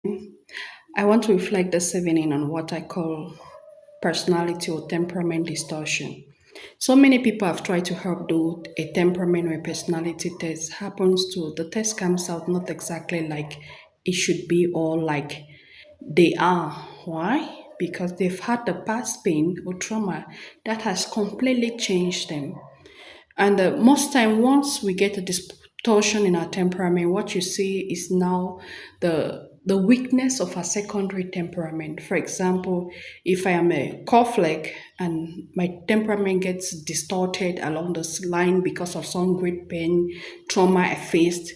I want to reflect this evening on what I call personality or temperament distortion. So many people have tried to help do a temperament or a personality test. Happens to the test comes out not exactly like it should be or like they are. Why? Because they've had the past pain or trauma that has completely changed them. And most time, once we get a distortion in our temperament, what you see is now the weakness of our secondary temperament. For example, if I am a conflict and my temperament gets distorted along this line because of some great pain, trauma I faced,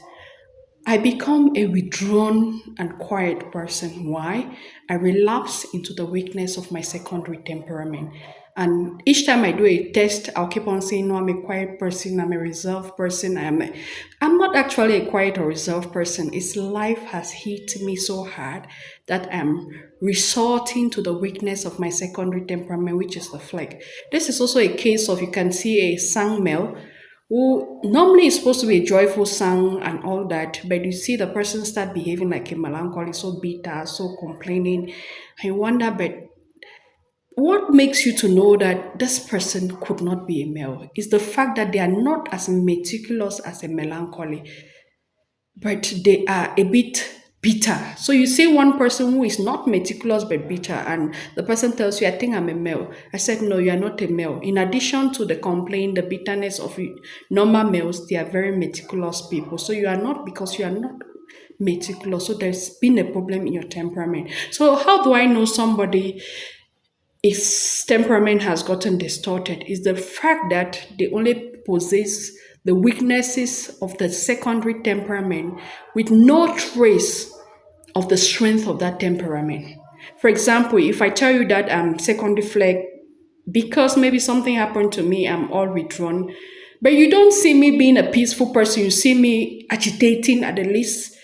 I become a withdrawn and quiet person. Why? I relapse into the weakness of my secondary temperament. And each time I do a test, I'll keep on saying, no, I'm a quiet person, I'm a reserved person. I'm not actually a quiet or reserved person. It's life has hit me so hard that I'm resorting to the weakness of my secondary temperament, which is the flag. This is also a case of you can see a sang male who normally is supposed to be a joyful song and all that, but you see the person start behaving like a melancholy, so bitter, so complaining. I wonder, but what makes you to know that this person could not be a male is the fact that they are not as meticulous as a melancholy, but they are a bit bitter. So you see one person who is not meticulous but bitter, and the person tells you, I think I'm a male. I said, no, you are not a male. In addition to the complaint, the bitterness of normal males, they are very meticulous people. So you are not, because you are not meticulous. So there's been a problem in your temperament. So how do I know somebody its temperament has gotten distorted is the fact that they only possess the weaknesses of the secondary temperament with no trace of the strength of that temperament. For example, if I tell you that I'm secondary flag because maybe something happened to me, I'm all withdrawn. But you don't see me being a peaceful person. You see me agitating at the least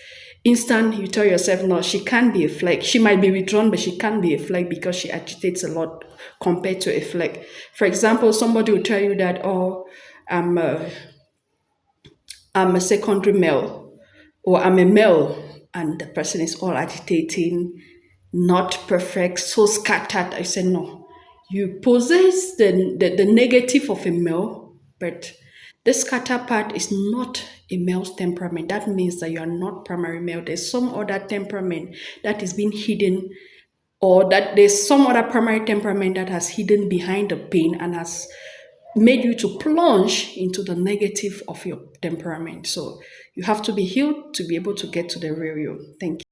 instant. You tell yourself, no, she can't be a flag. She might be withdrawn, but she can't be a flag because she agitates a lot compared to a flag. For example, somebody will tell you that, oh, I'm a, I'm a secondary male or I'm a male, and the person is all agitating, not perfect, so scattered. I said, no, you possess the negative of a male, but the scatter part is not a male's temperament. That means that you are not primary male. There's some other temperament that is being hidden, or that there's some other primary temperament that has hidden behind the pain and has made you to plunge into the negative of your temperament. So you have to be healed to be able to get to the real you. Thank you.